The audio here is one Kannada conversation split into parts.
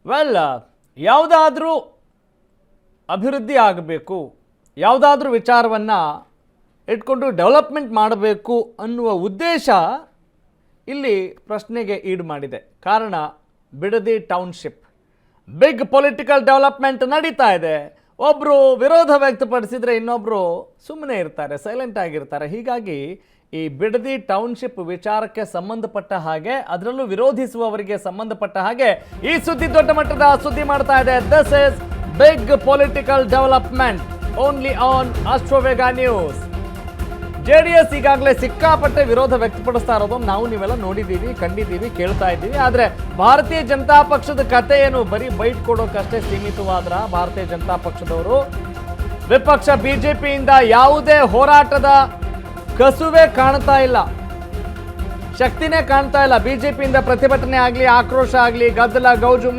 ವೆಲ್, ಯಾವುದಾದ್ರೂ ಅಭಿವೃದ್ಧಿ ಆಗಬೇಕು, ಯಾವುದಾದ್ರೂ ವಿಚಾರವನ್ನು ಇಟ್ಕೊಂಡು ಡೆವಲಪ್ಮೆಂಟ್ ಮಾಡಬೇಕು ಅನ್ನುವ ಉದ್ದೇಶ ಇಲ್ಲಿ ಪ್ರಶ್ನೆಗೆ ಈಡು ಮಾಡಿದೆ. ಕಾರಣ Bidadi township big political development ನಡೀತಾ ಇದೆ. ಒಬ್ಬರು ವಿರೋಧ ವ್ಯಕ್ತಪಡಿಸಿದರೆ ಇನ್ನೊಬ್ಬರು ಸುಮ್ಮನೆ ಇರ್ತಾರೆ, ಸೈಲೆಂಟ್ ಆಗಿರ್ತಾರೆ. ಹೀಗಾಗಿ ಈ ಬಿಡದಿ ಟೌನ್ಶಿಪ್ ವಿಚಾರಕ್ಕೆ ಸಂಬಂಧಪಟ್ಟ ಹಾಗೆ, ಅದರಲ್ಲೂ ವಿರೋಧಿಸುವವರಿಗೆ ಸಂಬಂಧಪಟ್ಟ ಹಾಗೆ ಈ ಸುದ್ದಿ ದೊಡ್ಡ ಮಟ್ಟದ ಸುದ್ದಿ ಮಾಡ್ತಾ ಇದೆ. This is big political development only on Ashwavega news. JDS ಈಗಾಗಲೇ ಸಿಕ್ಕಾಪಟ್ಟೆ ವಿರೋಧ ವ್ಯಕ್ತಪಡಿಸ್ತಾ ಇರೋದು ನಾವು ನೀವೆಲ್ಲ ನೋಡಿದ್ದೀವಿ, ಕಂಡಿದ್ದೀವಿ, ಕೇಳ್ತಾ ಇದ್ದೀವಿ. ಆದರೆ ಭಾರತೀಯ ಜನತಾ ಪಕ್ಷದ ಕತೆ ಏನು, ಬರೀ ಬೈಟ್ ಕೊಡೋಕಷ್ಟೇ ಸೀಮಿತವಾದ್ರ ಭಾರತೀಯ ಜನತಾ ಪಕ್ಷದವರು? ವಿಪಕ್ಷ BJPಯಿಂದ ಯಾವುದೇ ಹೋರಾಟದ ಕಸುವೆ ಕಾಣ್ತಾ ಇಲ್ಲ, ಶಕ್ತಿನೇ ಕಾಣ್ತಾ ಇಲ್ಲ. BJPಯಿಂದ ಪ್ರತಿಭಟನೆ ಆಗಲಿ, ಆಕ್ರೋಶ ಆಗಲಿ, ಗದ್ದಲ ಗೌಜು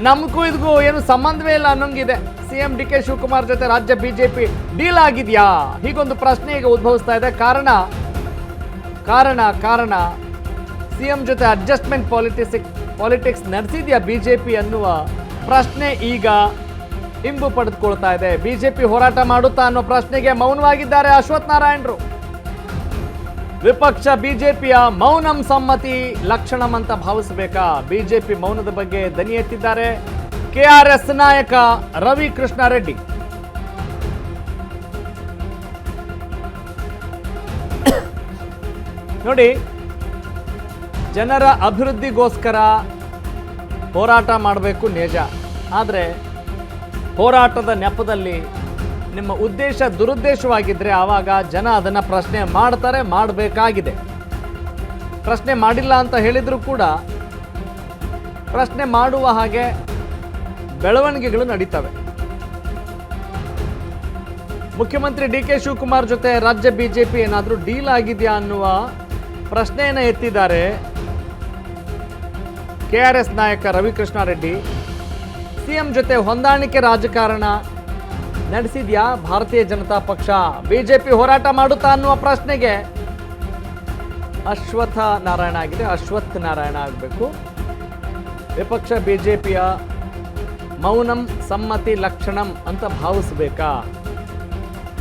ನಮಗೂ ಇದಕ್ಕೂ ಏನು ಸಂಬಂಧವೇ ಇಲ್ಲ ಅನ್ನೋಂಗಿದೆ. CM DK ಶಿವಕುಮಾರ್ ಜೊತೆ ರಾಜ್ಯ BJP ಡೀಲ್ ಆಗಿದೆಯಾ? ಹೀಗೊಂದು ಪ್ರಶ್ನೆ ಈಗ ಉದ್ಭವಿಸ್ತಾ ಇದೆ. ಕಾರಣ CM ಜೊತೆ ಅಡ್ಜಸ್ಟ್ಮೆಂಟ್ ಪಾಲಿಟಿಕ್ಸ್ ನಡೆಸಿದ್ಯಾ BJP ಅನ್ನುವ ಪ್ರಶ್ನೆ ಈಗ ಇಂಬು ಪಡೆದುಕೊಳ್ತಾ ಇದೆ. BJP ಹೋರಾಟ ಮಾಡುತ್ತಾ ಅನ್ನೋ ಪ್ರಶ್ನೆಗೆ ಮೌನವಾಗಿದ್ದಾರೆ ಅಶ್ವಥ್ ನಾರಾಯಣರು. ವಿಪಕ್ಷ BJPಯ ಮೌನಂ ಸಮ್ಮತಿ ಲಕ್ಷಣಂ ಅಂತ ಭಾವಿಸಬೇಕಾ? BJP ಮೌನದ ಬಗ್ಗೆ ದನಿ ಎತ್ತಿದ್ದಾರೆ KRS ನಾಯಕ ರವಿ ಕೃಷ್ಣ ರೆಡ್ಡಿ. ನೋಡಿ, ಜನರ ಅಭಿವೃದ್ಧಿಗೋಸ್ಕರ ಹೋರಾಟ ಮಾಡಬೇಕು ನಿಜ, ಆದರೆ ಹೋರಾಟದ ನೆಪದಲ್ಲಿ ನಿಮ್ಮ ಉದ್ದೇಶ ದುರುದ್ದೇಶವಾಗಿದ್ದರೆ ಆವಾಗ ಜನ ಅದನ್ನು ಪ್ರಶ್ನೆ ಮಾಡ್ತಾರೆ, ಮಾಡಬೇಕಾಗಿದೆ. ಪ್ರಶ್ನೆ ಮಾಡಿಲ್ಲ ಅಂತ ಹೇಳಿದರೂ ಕೂಡ ಪ್ರಶ್ನೆ ಮಾಡುವ ಹಾಗೆ ಬೆಳವಣಿಗೆಗಳು ನಡೀತವೆ. ಮುಖ್ಯಮಂತ್ರಿ DK ಶಿವಕುಮಾರ್ ಜೊತೆ ರಾಜ್ಯ BJP ಏನಾದರೂ ಡೀಲ್ ಆಗಿದೆಯಾ ಅನ್ನುವ ಪ್ರಶ್ನೆಯನ್ನು ಎತ್ತಿದ್ದಾರೆ KRS ನಾಯಕ ರವಿಕೃಷ್ಣ ರೆಡ್ಡಿ. CM ಜೊತೆ ಹೊಂದಾಣಿಕೆ ರಾಜಕಾರಣ ನಡೆಸಿದ್ಯಾ ಭಾರತೀಯ ಜನತಾ ಪಕ್ಷ? BJP ಹೋರಾಟ ಮಾಡುತ್ತಾ ಅನ್ನುವ ಪ್ರಶ್ನೆಗೆ ಅಶ್ವತ್ಥ ನಾರಾಯಣ ಆಗಬೇಕು. ವಿಪಕ್ಷ BJPಯ ಮೌನಂ ಸಮ್ಮತಿ ಲಕ್ಷಣಂ ಅಂತ ಭಾವಿಸಬೇಕಾ?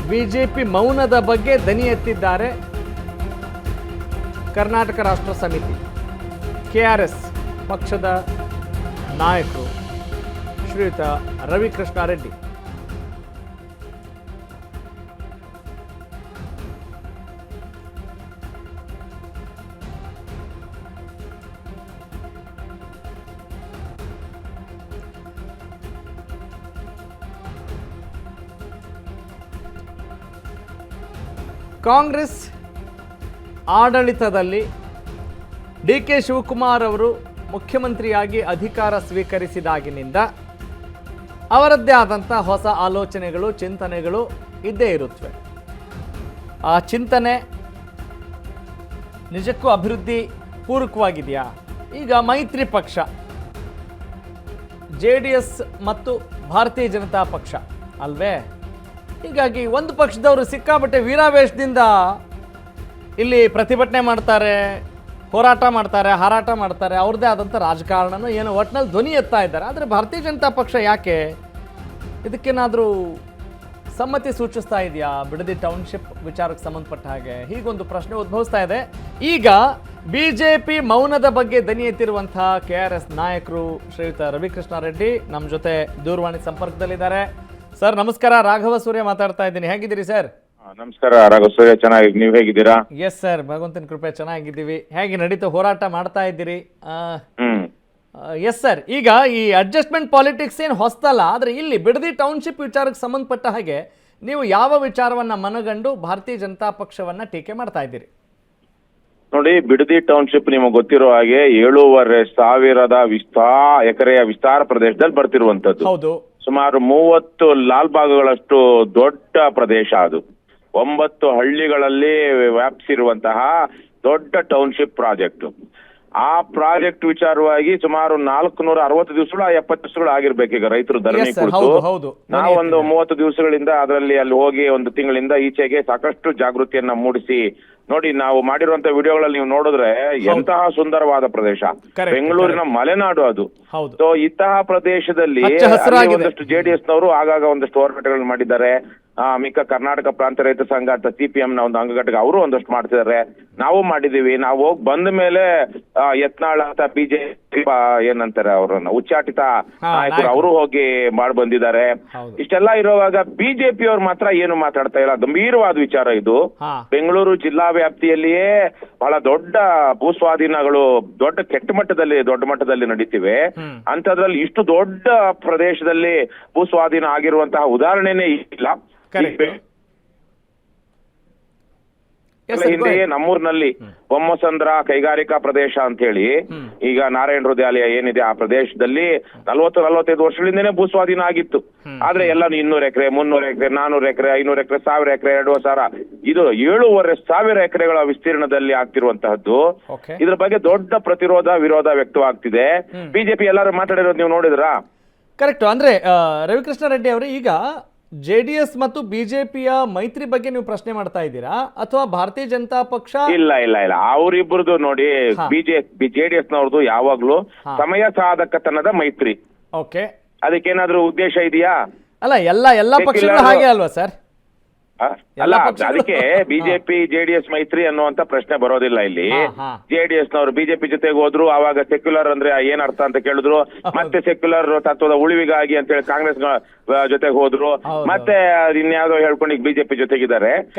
BJP ಮೌನದ ಬಗ್ಗೆ ದನಿ ಎತ್ತಿದ್ದಾರೆ ಕರ್ನಾಟಕ ರಾಷ್ಟ್ರ ಸಮಿತಿ, KRS ಪಕ್ಷದ ನಾಯಕರು ಶ್ರೀಯುತ ರವಿಕೃಷ್ಣ ರೆಡ್ಡಿ. ಕಾಂಗ್ರೆಸ್ ಆಡಳಿತದಲ್ಲಿ DK ಶಿವಕುಮಾರ್ ಅವರು ಮುಖ್ಯಮಂತ್ರಿಯಾಗಿ ಅಧಿಕಾರ ಸ್ವೀಕರಿಸಿದಾಗಿನಿಂದ ಅವರದ್ದೇ ಆದಂಥ ಹೊಸ ಆಲೋಚನೆಗಳು, ಚಿಂತನೆಗಳು ಇದ್ದೇ ಇರುತ್ತವೆ. ಆ ಚಿಂತನೆ ನಿಜಕ್ಕೂ ಅಭಿವೃದ್ಧಿ ಪೂರಕವಾಗಿದೆಯಾ? ಈಗ ಮೈತ್ರಿ ಪಕ್ಷ JDS ಮತ್ತು ಭಾರತೀಯ ಜನತಾ ಪಕ್ಷ ಅಲ್ವೇ? ಹೀಗಾಗಿ ಒಂದು ಪಕ್ಷದವರು ಸಿಕ್ಕಾಪಟ್ಟೆ ವೀರಾವೇಶದಿಂದ ಇಲ್ಲಿ ಪ್ರತಿಭಟನೆ ಮಾಡ್ತಾರೆ, ಹೋರಾಟ ಮಾಡ್ತಾರೆ, ಹಾರಾಟ ಮಾಡ್ತಾರೆ, ಅವ್ರದ್ದೇ ಆದಂಥ ರಾಜಕಾರಣನೂ ಏನೋ ಒಟ್ಟಿನಲ್ಲಿ ಧ್ವನಿ ಎತ್ತಾ ಇದ್ದಾರೆ. ಆದರೆ ಭಾರತೀಯ ಜನತಾ ಪಕ್ಷ ಯಾಕೆ ಇದಕ್ಕೇನಾದರೂ ಸಮ್ಮತಿ ಸೂಚಿಸ್ತಾ ಇದೆಯಾ? ಬಿಡದಿ ಟೌನ್ಶಿಪ್ ವಿಚಾರಕ್ಕೆ ಸಂಬಂಧಪಟ್ಟ ಹಾಗೆ ಹೀಗೊಂದು ಪ್ರಶ್ನೆ ಉದ್ಭವಿಸ್ತಾ ಇದೆ. ಈಗ BJP ಮೌನದ ಬಗ್ಗೆ ದನಿ ಎತ್ತಿರುವಂತಹ KRS ನಾಯಕರು ಶ್ರೀಯುತ ರವಿಕೃಷ್ಣ ರೆಡ್ಡಿ ನಮ್ಮ ಜೊತೆ ದೂರವಾಣಿ ಸಂಪರ್ಕದಲ್ಲಿದ್ದಾರೆ. ಸರ್ ನಮಸ್ಕಾರ, ರಾಘವ ಸೂರ್ಯ ಮಾತಾಡ್ತಾ ಇದ್ದೀನಿ. ಹೇಗಿದ್ದೀರಿ ಸರ್? ನಮಸ್ಕಾರ ರಾಘವ ಸೂರ್ಯ, ಚೆನ್ನಾಗಿ, ನೀವು ಹೇಗಿದ್ದೀರಾ? ಎಸ್ ಸರ್, ಭಗವಂತನ ಕೃಪೆ ಚೆನ್ನಾಗಿದ್ದೀವಿ. ಹೇಗೆ ನಡೀತು ಹೋರಾಟ ಮಾಡ್ತಾ ಇದ್ದೀರಿ? ಎಸ್ ಸರ್, ಈಗ ಈ ಅಡ್ಜಸ್ಟ್ಮೆಂಟ್ ಪಾಲಿಟಿಕ್ಸ್ ಏನು ಹೊಸ್ತಲ್ಲ, ಆದರೆ ಇಲ್ಲಿ ಬಿಡದಿ ಟೌನ್ಶಿಪ್ ವಿಚಾರಕ್ಕೆ ಸಂಬಂಧಪಟ್ಟ ಹಾಗೆ ನೀವು ಯಾವ ವಿಚಾರವನ್ನ ಮನಗಂಡು ಭಾರತೀಯ ಜನತಾ ಪಕ್ಷವನ್ನ ಟೀಕೆ ಮಾಡ್ತಾ ಇದ್ದೀರಿ? ನೋಡಿ, ಬಿಡದಿ ಟೌನ್ಶಿಪ್ ನಿಮಗೆ ಗೊತ್ತಿರೋ ಹಾಗೆ 7,500 ಎಕರೆಯ ವಿಸ್ತಾರ ಪ್ರದೇಶದಲ್ಲಿ ಬರ್ತಿರುವಂತದ್ದು. ಹೌದು, ಸುಮಾರು 30 ಲಾಲ್ಬಾಗ್ಗಳಷ್ಟು ದೊಡ್ಡ ಪ್ರದೇಶ. ಅದು 9 ಹಳ್ಳಿಗಳಲ್ಲಿ ವ್ಯಾಪಿಸಿರುವಂತಹ ದೊಡ್ಡ ಟೌನ್ಶಿಪ್ ಪ್ರಾಜೆಕ್ಟ್. ಆ ಪ್ರಾಜೆಕ್ಟ್ ವಿಚಾರವಾಗಿ ಸುಮಾರು 460 ದಿವಸಗಳು 70 ದಿವಸಗಳು ಆಗಿರ್ಬೇಕು ಈಗ ರೈತರು ಧರಣಿ Yes, sir. ಕುರಿತು. ಹೌದು. ನಾವೊಂದು 30 ದಿವಸಗಳಿಂದ ಅದರಲ್ಲಿ ಅಲ್ಲಿ ಹೋಗಿ ಒಂದು ತಿಂಗಳಿಂದ ಈಚೆಗೆ ಸಾಕಷ್ಟು ಜಾಗೃತಿಯನ್ನ ಮೂಡಿಸಿ ನೋಡಿ ನಾವು ಮಾಡಿರುವಂತ ವಿಡಿಯೋಗಳಲ್ಲಿ ನೀವು ನೋಡಿದ್ರೆ ಎಂತಹ ಸುಂದರವಾದ ಪ್ರದೇಶ, Correct, ಬೆಂಗಳೂರಿನ ಮಲೆನಾಡು ಅದು. ಹೌದು. ಸೊ ಇಂತಹ ಪ್ರದೇಶದಲ್ಲಿ ಹಚ್ಚ ಹಸಿರಾಗಿದೆ. ಒಂದಷ್ಟು JDS ನವರು ಆಗಾಗ ಒಂದಷ್ಟು ಹೋರಾಟಗಳನ್ನು ಮಾಡಿದ್ದಾರೆ. ಮಿಕ್ಕ ಕರ್ನಾಟಕ ಪ್ರಾಂತ ರೈತ ಸಂಘ ಅಂತ CPM ನ ಒಂದು ಅಂಗಘಟಕ ಅವರು ಒಂದಷ್ಟು ಮಾಡ್ತಿದ್ದಾರೆ. ನಾವು ಮಾಡಿದೀವಿ. ನಾವು ಹೋಗಿ ಬಂದ ಮೇಲೆ ಯತ್ನಾಳ್ ಅಂತ ಬಿಜೆಪಿ ಏನಂತಾರೆ ಅವರನ್ನ ಉಚ್ಚಾಟಿತ ನಾಯಕರು ಅವರು ಹೋಗಿ ಮಾಡಿ ಬಂದಿದ್ದಾರೆ. ಇಷ್ಟೆಲ್ಲ ಇರುವಾಗ ಬಿಜೆಪಿ ಅವ್ರು ಮಾತ್ರ ಏನು ಮಾತಾಡ್ತಾ ಇಲ್ಲ. ಗಂಭೀರವಾದ ವಿಚಾರ ಇದು. ಬೆಂಗಳೂರು ಜಿಲ್ಲಾ ವ್ಯಾಪ್ತಿಯಲ್ಲಿಯೇ ಬಹಳ ದೊಡ್ಡ ಭೂಸ್ವಾಧೀನಗಳು ದೊಡ್ಡ ಮಟ್ಟದಲ್ಲಿ ನಡೀತಿವೆ. ಅಂತದ್ರಲ್ಲಿ ಇಷ್ಟು ದೊಡ್ಡ ಪ್ರದೇಶದಲ್ಲಿ ಭೂಸ್ವಾಧೀನ ಆಗಿರುವಂತಹ ಉದಾಹರಣೆನೇ ಇಲ್ಲ. ಹಿಂದೆಯೇ ನಮ್ಮೂರಿನಲ್ಲಿ ಬೊಮ್ಮಸಂದ್ರ ಕೈಗಾರಿಕಾ ಪ್ರದೇಶ ಅಂತ ಹೇಳಿ ಈಗ ನಾರಾಯಣ ಹೃದಯಾಲಯ ಏನಿದೆ ಆ ಪ್ರದೇಶದಲ್ಲಿ 40-45 ವರ್ಷಗಳಿಂದನೇ ಭೂಸ್ವಾಧೀನ ಆಗಿತ್ತು. ಆದ್ರೆ ಎಲ್ಲ 200 ಎಕರೆ 300 ಎಕರೆ 400 ಎಕರೆ 500 ಎಕರೆ 1000 ಎಕರೆ 2,000 ಇದು 7,500 ಎಕರೆಗಳ ವಿಸ್ತೀರ್ಣದಲ್ಲಿ ಆಗ್ತಿರುವಂತಹದ್ದು. ಇದ್ರ ಬಗ್ಗೆ ದೊಡ್ಡ ವಿರೋಧ ವ್ಯಕ್ತವಾಗ್ತಿದೆ. ಬಿಜೆಪಿ ಎಲ್ಲರೂ ಮಾತಾಡಿರೋದು ನೀವು ನೋಡಿದ್ರಾ? ಕರೆಕ್ಟ್. ಅಂದ್ರೆ ರವಿಕೃಷ್ಣ ರೆಡ್ಡಿ ಅವರು ಈಗ JDS ಮತ್ತು ಬಿಜೆಪಿಯ ಮೈತ್ರಿ ಬಗ್ಗೆ ನೀವು ಪ್ರಶ್ನೆ ಮಾಡ್ತಾ ಇದ್ದೀರಾ ಅಥವಾ ಭಾರತೀಯ ಜನತಾ ಪಕ್ಷ? ಇಲ್ಲ ಅವರಿಬ್ಬರದು ನೋಡಿ JDS ನವ್ರದ್ದು ಯಾವಾಗ್ಲೂ ಸಮಯ ಸಾಧಕತನದ ಮೈತ್ರಿ. ಓಕೆ, ಅದಕ್ಕೇನಾದ್ರೂ ಉದ್ದೇಶ ಇದೆಯಾ? ಅಲ್ಲ, ಎಲ್ಲ ಪಕ್ಷಗಳು ಹಾಗೆ ಅಲ್ವಾ ಸರ್? ಅಲ್ಲ, ಅದಕ್ಕೆ ಬಿಜೆಪಿ JDS ಮೈತ್ರಿ ಅನ್ನುವಂತ ಪ್ರಶ್ನೆ ಬರೋದಿಲ್ಲ ಇಲ್ಲಿ. JDS ನವರು ಬಿಜೆಪಿ ಜೊತೆಗೆ ಹೋದ್ರು, ಆವಾಗ ಸೆಕ್ಯುಲರ್ ಅಂದ್ರೆ ಏನ್ ಅರ್ಥ ಅಂತ ಕೇಳಿದ್ರು. ಮತ್ತೆ ಸೆಕ್ಯುಲರ್ ತತ್ವದ ಉಳಿವಿಗಾಗಿ ಅಂತ ಹೇಳಿ ಕಾಂಗ್ರೆಸ್ ಜೊತೆಗೆ ಹೋದ್ರು. ಮತ್ತೆ ಇನ್ಯಾವುದೋ ಹೇಳ್ಕೊಂಡು ಈಗ ಬಿಜೆಪಿ ಜೊತೆಗಿದ್ದಾರೆ.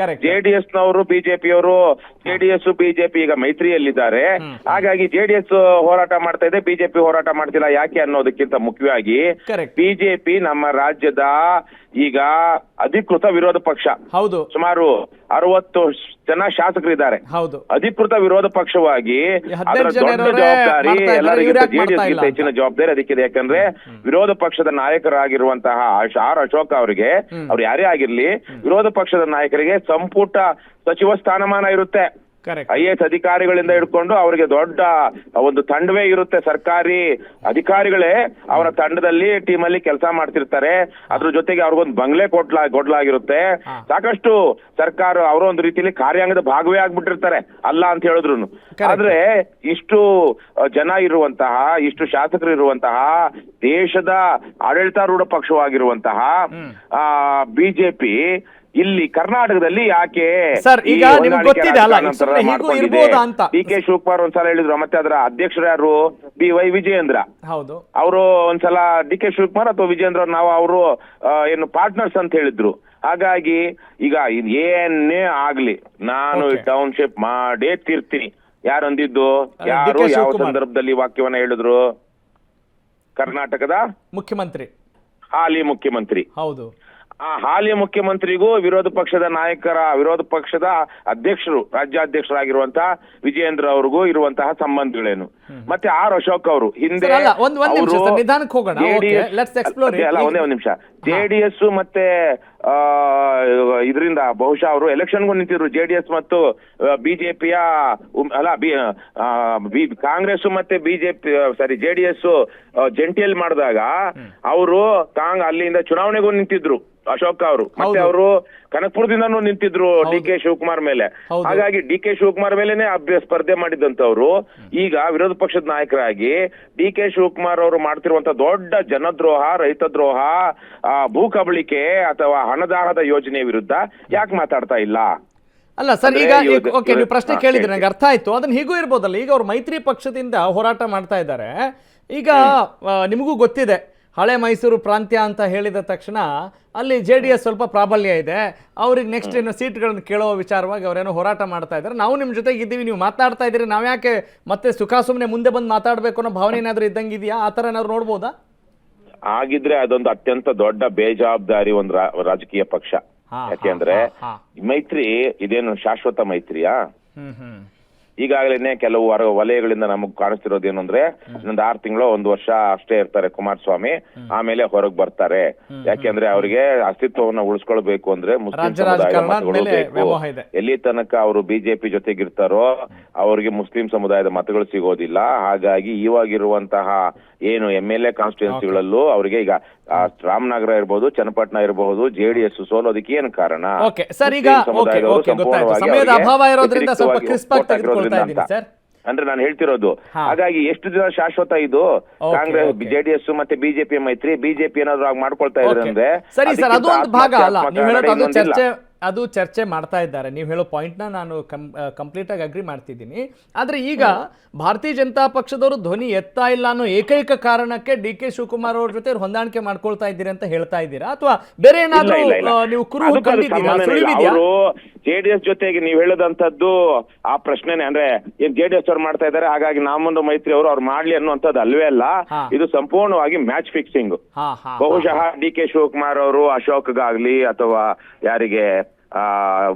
JDS ನವರು ಬಿಜೆಪಿಯವರು JDS ಬಿಜೆಪಿ ಈಗ ಮೈತ್ರಿಯಲ್ಲಿದ್ದಾರೆ. ಹಾಗಾಗಿ JDS ಹೋರಾಟ ಮಾಡ್ತಾ ಇದೆ, ಬಿಜೆಪಿ ಹೋರಾಟ ಮಾಡ್ತಿಲ್ಲ. ಯಾಕೆ ಅನ್ನೋದಕ್ಕಿಂತ ಮುಖ್ಯವಾಗಿ ಬಿಜೆಪಿ ನಮ್ಮ ರಾಜ್ಯದ ಈಗ ಅಧಿಕೃತ ವಿರೋಧ ಪಕ್ಷ. ಹೌದು, ಸುಮಾರು 60 ಜನ ಶಾಸಕರಿದ್ದಾರೆ. ಹೌದು, ಅಧಿಕೃತ ವಿರೋಧ ಪಕ್ಷವಾಗಿ ಅದರ ದೊಡ್ಡ ಜವಾಬ್ದಾರಿ ಎಲ್ಲರಿಗಿಂತ JDS ಹೆಚ್ಚಿನ ಜವಾಬ್ದಾರಿ ಅದಕ್ಕಿದೆ. ಯಾಕಂದ್ರೆ ವಿರೋಧ ಪಕ್ಷದ ನಾಯಕರಾಗಿರುವಂತಹ ಆರ್ ಅಶೋಕ್ ಅವರಿಗೆ, ಅವ್ರು ಯಾರೇ ಆಗಿರ್ಲಿ, ವಿರೋಧ ಪಕ್ಷದ ನಾಯಕರಿಗೆ ಸಂಪುಟ ಸಚಿವ ಸ್ಥಾನಮಾನ ಇರುತ್ತೆ. IAS ಅಧಿಕಾರಿಗಳಿಂದ ಹಿಡ್ಕೊಂಡು ಅವರಿಗೆ ದೊಡ್ಡ ಒಂದು ತಂಡವೇ ಇರುತ್ತೆ. ಸರ್ಕಾರಿ ಅಧಿಕಾರಿಗಳೇ ಅವರ ತಂಡದಲ್ಲಿ ಟೀಮಲ್ಲಿ ಕೆಲಸ ಮಾಡ್ತಿರ್ತಾರೆ. ಅದ್ರ ಜೊತೆಗೆ ಅವ್ರಿಗೊಂದು ಬಂಗ್ಲೆ ಕೊಡ್ಲಾಗಿರುತ್ತೆ. ಸಾಕಷ್ಟು ಸರ್ಕಾರ ಅವರ ಒಂದು ರೀತಿಯಲ್ಲಿ ಕಾರ್ಯಾಂಗದ ಭಾಗವೇ ಆಗ್ಬಿಟ್ಟಿರ್ತಾರೆ, ಅಲ್ಲ ಅಂತ ಹೇಳಿದ್ರು. ಆದ್ರೆ ಇಷ್ಟು ಜನ ಇರುವಂತಹ, ಇಷ್ಟು ಶಾಸಕರು ಇರುವಂತಹ, ದೇಶದ ಆಡಳಿತಾರೂಢ ಪಕ್ಷವಾಗಿರುವಂತಹ ಬಿಜೆಪಿ ಇಲ್ಲಿ ಕರ್ನಾಟಕದಲ್ಲಿ ಯಾಕೆ ಸರ್ ಈಗ ನಿಮ್ಗೆ ಗೊತ್ತಿದೆ ಅಲ್ಲ, DK ಶಿವಕುಮಾರ್ ಒಂದ್ಸಲ ಹೇಳಿದ್ರು. ಮತ್ತೆ ಅದರ ಅಧ್ಯಕ್ಷರು ಯಾರು? BY ವಿಜಯೇಂದ್ರ. ಹೌದು, ಅವರು ಒಂದ್ಸಲ DK ಶಿವಕುಮಾರ್ ಅಥವಾ ವಿಜಯೇಂದ್ರ ಅವರು ಏನು ಪಾರ್ಟ್ನರ್ಸ್ ಅಂತ ಹೇಳಿದ್ರು. ಹಾಗಾಗಿ ಈಗ ಏನೇ ಆಗ್ಲಿ ನಾನು ಟೌನ್ಶಿಪ್ ಮಾಡೇ ತೀರ್ತೀನಿ. ಯಾರು ಅಂದಿದ್ದು? ಯಾರು ಯಾವ ಸಂದರ್ಭದಲ್ಲಿ ವಾಕ್ಯವನ್ನ ಹೇಳಿದ್ರು? ಕರ್ನಾಟಕದ ಮುಖ್ಯಮಂತ್ರಿ, ಹಾಲಿ ಮುಖ್ಯಮಂತ್ರಿ. ಹೌದು, ಆ ಹಾಲಿ ಮುಖ್ಯಮಂತ್ರಿಗೂ ವಿರೋಧ ಪಕ್ಷದ ಅಧ್ಯಕ್ಷರು, ರಾಜ್ಯಾಧ್ಯಕ್ಷರಾಗಿರುವಂತಹ ವಿಜಯೇಂದ್ರ ಅವ್ರಿಗೂ ಇರುವಂತಹ ಸಂಬಂಧಗಳೇನು? ಮತ್ತೆ ಆರ್ ಅಶೋಕ್ ಅವರು ಹಿಂದೆ ಒಂದೇ ನಿಮಿಷ JDS ಮತ್ತೆ ಇದರಿಂದ ಬಹುಶಃ ಅವರು ಎಲೆಕ್ಷನ್ಗೂ ನಿಂತಿದ್ರು. JDS ಮತ್ತು ಬಿಜೆಪಿಯ ಕಾಂಗ್ರೆಸ್ ಮತ್ತೆ JDS ಜಂಟಿಯಲ್ಲಿ ಮಾಡಿದಾಗ ಅವರು ಅಲ್ಲಿಂದ ಚುನಾವಣೆಗೂ ನಿಂತಿದ್ರು ಅಶೋಕ್ ಅವರು. ಮತ್ತೆ ಅವರು ಕನಕಪುರದಿಂದನೂ ನಿಂತಿದ್ರು DK ಶಿವಕುಮಾರ್ ಮೇಲೆ. ಹಾಗಾಗಿ DK ಶಿವಕುಮಾರ್ ಮೇಲೆನೆ ಸ್ಪರ್ಧೆ ಮಾಡಿದಂತವ್ರು ಈಗ ವಿರೋಧ ಪಕ್ಷದ ನಾಯಕರಾಗಿ DK ಶಿವಕುಮಾರ್ ಅವರು ಮಾಡ್ತಿರುವಂತ ದೊಡ್ಡ ಜನದ್ರೋಹ, ರೈತದ್ರೋಹ, ಭೂ ಕಬಳಿಕೆ ಅಥವಾ ಹಣದಾಹದ ಯೋಜನೆ ವಿರುದ್ಧ ಯಾಕೆ ಮಾತಾಡ್ತಾ ಇಲ್ಲ? ಅಲ್ಲ ಸರ್, ಈಗ ಓಕೆ, ನೀವು ಪ್ರಶ್ನೆ ಕೇಳಿದ್ರೆ ನಂಗೆ ಅರ್ಥ ಆಯ್ತು. ಅದನ್ನ ಹೀಗೂ ಇರ್ಬೋದಲ್ಲ, ಈಗ ಅವ್ರು ಮೈತ್ರಿ ಪಕ್ಷದಿಂದ ಹೋರಾಟ ಮಾಡ್ತಾ ಇದ್ದಾರೆ. ಈಗ ನಿಮಗೂ ಗೊತ್ತಿದೆ, ಹಳೆ ಮೈಸೂರು ಪ್ರಾಂತ್ಯ ಅಂತ ಹೇಳಿದ ತಕ್ಷಣ ಅಲ್ಲಿ JDS ಸ್ವಲ್ಪ ಪ್ರಾಬಲ್ಯ ಇದೆ. ಅವ್ರಿಗೆ ನೆಕ್ಸ್ಟ್ ಏನು ಸೀಟ್ಗಳನ್ನು ಕೇಳೋ ವಿಚಾರವಾಗಿ ಅವರೇನೋ ಹೋರಾಟ ಮಾಡ್ತಾ ಇದ್ದಾರೆ. ನಾವು ನಿಮ್ಮ ಜೊತೆಗೆ ಇದ್ದೀವಿ, ನೀವು ಮಾತನಾಡ್ತಾ ಇದ್ದೀರಿ, ನಾವು ಯಾಕೆ ಮತ್ತೆ ಸುಮ್ಮನೆ ಮುಂದೆ ಬಂದು ಮಾತಾಡಬೇಕು ಅನ್ನೋ ಭಾವನೆ ಏನಾದರೂ ಇದ್ದಂಗೆ ಇದೆಯಾ? ಆ ಥರ ಏನಾದ್ರು ನೋಡ್ಬೋದಾ? ಆಗಿದ್ರೆ ಅದೊಂದು ಅತ್ಯಂತ ದೊಡ್ಡ ಬೇಜವಾಬ್ದಾರಿ ಒಂದು ರಾಜಕೀಯ ಪಕ್ಷ. ಯಾಕೆಂದ್ರೆ ಮೈತ್ರಿ ಇದೇನು ಶಾಶ್ವತ ಮೈತ್ರಿಯಾ? ಈಗಾಗಲೇ ಕೆಲವು ವಲಯಗಳಿಂದ ನಮಗ್ ಕಾಣಿಸ್ತಿರೋದು ಏನು ಅಂದ್ರೆ ಇನ್ನೊಂದು 6 ತಿಂಗಳು 1 ವರ್ಷ ಅಷ್ಟೇ ಇರ್ತಾರೆ ಕುಮಾರಸ್ವಾಮಿ, ಆಮೇಲೆ ಹೊರಗ್ ಬರ್ತಾರೆ. ಯಾಕೆಂದ್ರೆ ಅವರಿಗೆ ಅಸ್ತಿತ್ವವನ್ನ ಉಳಿಸ್ಕೊಳ್ಬೇಕು ಅಂದ್ರೆ ಮುಸ್ಲಿಂ ಸಮುದಾಯದ ಮತಗಳು ಬೇಕು. ಎಲ್ಲಿ ತನಕ ಅವರು ಬಿಜೆಪಿ ಜೊತೆಗಿರ್ತಾರೋ ಅವ್ರಿಗೆ ಮುಸ್ಲಿಂ ಸಮುದಾಯದ ಮತಗಳು ಸಿಗೋದಿಲ್ಲ. ಹಾಗಾಗಿ ಇವಾಗಿರುವಂತಹ ಏನು MLA ಕಾನ್ಸ್ಟಿಟ್ಯೂನ್ಸಿಗಳಲ್ಲೂ ಅವರಿಗೆ ಈಗ ರಾಮನಗರ ಇರಬಹುದು, ಚನ್ನಪಟ್ಟಣ ಇರಬಹುದು, JDS ಸೋಲೋದಕ್ಕೆ ಏನು ಕಾರಣ? ಸಮಯದ ಅಭಾವ ಇರೋದ್ರಿಂದ ಸ್ವಲ್ಪ ಕ್ರಿಸ್ಪ್ ಆಗಿ ತೆಗೆದುಕೊಳ್ತಾ ಇದ್ದೀನಿ ಸರ್. ಅಂದ್ರೆ ನಾನು ಹೇಳ್ತಿರೋದು, ಹಾಗಾಗಿ ಎಷ್ಟು ದಿನ ಶಾಶ್ವತ ಇದು? ಕಾಂಗ್ರೆಸ್ JDS ಮತ್ತೆ ಬಿಜೆಪಿ ಮೈತ್ರಿ, ಬಿಜೆಪಿ ಏನಾದ್ರು ಮಾಡ್ಕೊಳ್ತಾ ಇದ್ರೆ ಅಂದ್ರೆ ಸರಿ ಸರ್, ಅದು ಒಂದು ಭಾಗ ಅಲ್ಲ. ನೀವು ಹೇಳೋದು ಅದು ಚರ್ಚೆ ಮಾಡ್ತಾ ಇದ್ದಾರೆ. ನೀವು ಹೇಳೋ ಪಾಯಿಂಟ್ನ ನಾನು ಕಂಪ್ಲೀಟ್ ಆಗಿ ಅಗ್ರಿ ಮಾಡ್ತಿದ್ದೀನಿ. ಆದ್ರೆ ಈಗ ಭಾರತೀಯ ಜನತಾ ಪಕ್ಷದವರು ಧ್ವನಿ ಎತ್ತಾ ಇಲ್ಲ ಅನ್ನೋ ಏಕೈಕ ಕಾರಣಕ್ಕೆ DK ಶಿವಕುಮಾರ್ ಅವ್ರ ಜೊತೆ ಹೊಂದಾಣಿಕೆ ಮಾಡ್ಕೊಳ್ತಾ ಇದ್ದೀರಿ ಅಂತ ಹೇಳ್ತಾ ಇದ್ದೀರಾ, ಅಥವಾ ಬೇರೆ ಏನಾದ್ರೂ ನೀವು ಕುರುಹು ಕಂಡಿದ್ದೀರಾ? JDS ಜೊತೆಗೆ ನೀವು ಹೇಳದಂತದ್ದು ಆ ಪ್ರಶ್ನೆನೆ. ಅಂದ್ರೆ ಏನ್ JDS ಅವ್ರು ಮಾಡ್ತಾ ಇದ್ದಾರೆ, ಹಾಗಾಗಿ ನಾಮೊಂದು ಮೈತ್ರಿ ಅವ್ರು ಮಾಡ್ಲಿ ಅನ್ನುವಂಥದ್ದು ಅಲ್ವೇ ಅಲ್ಲ. ಇದು ಸಂಪೂರ್ಣವಾಗಿ ಮ್ಯಾಚ್ ಫಿಕ್ಸಿಂಗ್. ಬಹುಶಃ DK ಶಿವಕುಮಾರ್ ಅವರು ಅಶೋಕ್ಗಾಗ್ಲಿ ಅಥವಾ ಯಾರಿಗೆ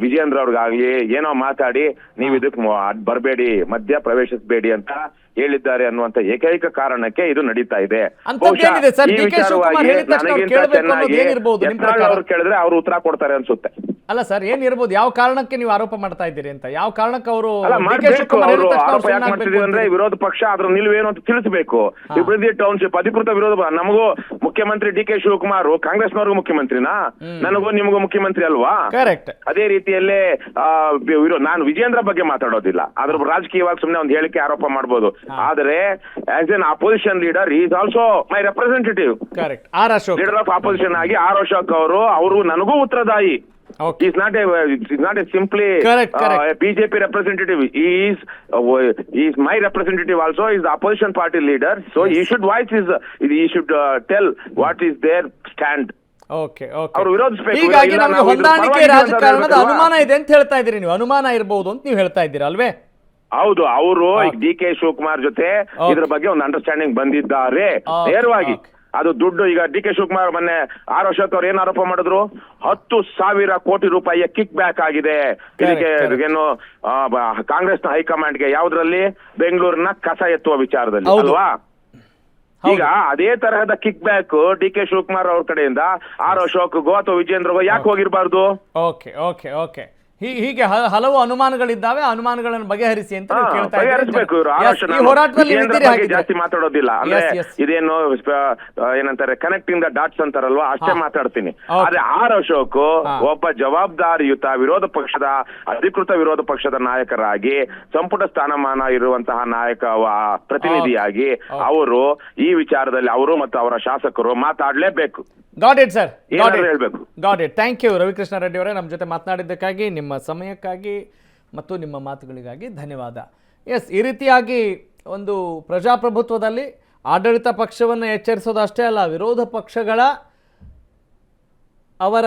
ವಿಜಯೇಂದ್ರ ಅವ್ರಿಗಾಗ್ಲಿ ಏನೋ ಮಾತಾಡಿ ನೀವು ಇದಕ್ಕೆ ಬರಬೇಡಿ, ಮಧ್ಯ ಪ್ರವೇಶಿಸಬೇಡಿ ಅಂತ ಹೇಳಿದ್ದಾರೆ ಅನ್ನುವಂತ ಏಕೈಕ ಕಾರಣಕ್ಕೆ ಇದು ನಡೀತಾ ಇದೆ. ಈ ವಿಚಾರವಾಗಿ ನನಗಿಂತ ಚೆನ್ನಾಗಿ ಅವ್ರು ಕೇಳಿದ್ರೆ ಅವ್ರು ಉತ್ತರ ಕೊಡ್ತಾರೆ ಅನ್ಸುತ್ತೆ. ಅಲ್ಲ ಸರ್, ಏನಿರ್ಬೋದು? ಯಾವ ಕಾರಣಕ್ಕೆ ನೀವು ಆರೋಪ ಮಾಡ್ತಾ ಇದ್ದೀರಿ ಅಂತ? ಯಾವ ಕಾರಣಕ್ಕೆ ಅವರು ಆರೋಪ ಯಾಕೆ ಮಾಡ್ತಿದೀವಿ ಅಂದ್ರೆ ವಿರೋಧ ಪಕ್ಷ ಅದ್ರ ನಿಲುವೇನು ಅಂತ ತಿಳಿಸಬೇಕು. ಅಭಿವೃದ್ಧಿ ಟೌನ್ಶಿಪ್ ಅಧಿಕೃತ ವಿರೋಧ. ನಮಗೂ ಮುಖ್ಯಮಂತ್ರಿ DK ಶಿವಕುಮಾರ್ ಕಾಂಗ್ರೆಸ್ನವ್ರಿಗೂ ಮುಖ್ಯಮಂತ್ರಿನಾ? ನನಗೂ ನಿಮಗೂ ಮುಖ್ಯಮಂತ್ರಿ ಅಲ್ವಾ? ಕರೆಕ್ಟ್. ಅದೇ ರೀತಿಯಲ್ಲೇ ನಾನು ವಿಜೇಂದ್ರ ಬಗ್ಗೆ ಮಾತಾಡೋದಿಲ್ಲ. ಅದ್ರ ರಾಜಕೀಯವಾಗಿ ಸುಮ್ನೆ ಒಂದು ಹೇಳಿಕೆ ಆರೋಪ ಮಾಡಬಹುದು. ಆದರೆ as N opposition leader is also my representative. Correct. Leader of opposition ಆಗಿ ಅಶೋಕ್ ಅವರು ನನಗೂ ಉತ್ತರದಾಯಿ. Okay. He's not a simply correct. BJP representative. He is my representative also. He is the opposition party leader. So yes. He should tell what is their stand. Okay. ಹೀಗಾಗಿ ನಮಗೆ ಹೊಂದಾಣಿಕೆ ರಾಜಕಾರಣದ ಅನುಮಾನ ಇದೆ ಅಂತ ಹೇಳ್ತಾ ಇದ್ದೀರಿ ನೀವು. ಅನುಮಾನ ಇರಬಹುದು ಅಂತ ನೀವು ಹೇಳ್ತಾ ಇದ್ದೀರಾ ಅಲ್ವೇ? ಹೌದು, ಅವರು DK ಶಿವಕುಮಾರ್ ಜೊತೆ ಇದ್ರ ಬಗ್ಗೆ ಒಂದು ಅಂಡರ್ಸ್ಟ್ಯಾಂಡಿಂಗ್ ಬಂದಿದ್ದಾರೆ ನೇರವಾಗಿ. ಅದು ದುಡ್ಡು ಈಗ DK ಶಿವಕುಮಾರ್ ಮೊನ್ನೆ ಅಶೋಕ್ ಅವ್ರು ಏನ್ ಆರೋಪ ಮಾಡಿದ್ರು? 10,000 ಕೋಟಿ ರೂಪಾಯಿಯ ಕಿಕ್ ಬ್ಯಾಕ್ ಆಗಿದೆ ಇದಕ್ಕೆ ಏನು ಕಾಂಗ್ರೆಸ್ನ ಹೈಕಮಾಂಡ್ಗೆ. ಯಾವ್ದ್ರಲ್ಲಿ? ಬೆಂಗಳೂರಿನ ಕಸ ಎತ್ತುವ ವಿಚಾರದಲ್ಲಿ ಅಲ್ವಾ? ಈಗ ಅದೇ ತರಹದ ಕಿಕ್ ಬ್ಯಾಕ್ DK ಶಿವಕುಮಾರ್ ಅವ್ರ ಕಡೆಯಿಂದ ಅಶೋಕ್ಗೋ ಅಥವಾ ವಿಜೇಂದ್ರಗೋ ಯಾಕೆ ಹೋಗಿರ್ಬಾರ್ದು? ಓಕೆ. ಹೀಗೆ ಹಲವು ಅನುಮಾನಗಳಿದ್ದಾವೆ. ಅನುಮಾನಗಳನ್ನು ಬಗೆಹರಿಸಿ ಅಂತ ಜಾಸ್ತಿ ಮಾತಾಡೋದಿಲ್ಲ. ಅಂದ್ರೆ ಇದೇನು ಏನಂತಾರೆ ಕನೆಕ್ಟಿಂಗ್ ದ ಡಾಟ್ಸ್ ಅಂತಾರಲ್ವಾ, ಅಷ್ಟೇ ಮಾತಾಡ್ತೀನಿ. ಆದ್ರೆ ಅಶೋಕ್ ಒಬ್ಬ ಜವಾಬ್ದಾರಿಯುತ ವಿರೋಧ ಪಕ್ಷದ ಅಧಿಕೃತ ವಿರೋಧ ಪಕ್ಷದ ನಾಯಕರಾಗಿ ಸಂಪುಟ ಸ್ಥಾನಮಾನ ಇರುವಂತಹ ನಾಯಕ ಪ್ರತಿನಿಧಿಯಾಗಿ ಅವರು ಈ ವಿಚಾರದಲ್ಲಿ ಅವರು ಮತ್ತು ಅವರ ಶಾಸಕರು ಮಾತಾಡ್ಲೇಬೇಕು. ಗಾಟ್ ಇಟ್ ಸರ್, ಹೇಳ್ಬೇಕು. Got it. Thank you Ravikrishna Reddy ಅವರೇ, ನಮ್ಮ ಜೊತೆ ಮಾತನಾಡಿದ್ದಕ್ಕಾಗಿ, ನಿಮ್ಮ ಸಮಯಕ್ಕಾಗಿ ಮತ್ತು ನಿಮ್ಮ ಮಾತುಗಳಿಗಾಗಿ ಧನ್ಯವಾದ. ಎಸ್, ಈ ರೀತಿಯಾಗಿ ಒಂದು ಪ್ರಜಾಪ್ರಭುತ್ವದಲ್ಲಿ ಆಡಳಿತ ಪಕ್ಷವನ್ನು ಎಚ್ಚರಿಸೋದಷ್ಟೇ ಅಲ್ಲ, ವಿರೋಧ ಪಕ್ಷಗಳ ಅವರ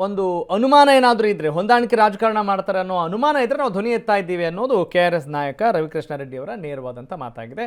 ಒಂದು ಅನುಮಾನ ಏನಾದರೂ ಇದ್ದರೆ, ಹೊಂದಾಣಿಕೆ ರಾಜಕಾರಣ ಮಾಡ್ತಾರೆ ಅನ್ನೋ ಅನುಮಾನ ಇದ್ದರೆ ನಾವು ಧ್ವನಿ ಎತ್ತಾ ಇದ್ದೀವಿ ಅನ್ನೋದು KRS ನಾಯಕ ರವಿಕೃಷ್ಣ ರೆಡ್ಡಿ ಅವರ ನೇರವಾದಂಥ ಮಾತಾಗಿದೆ.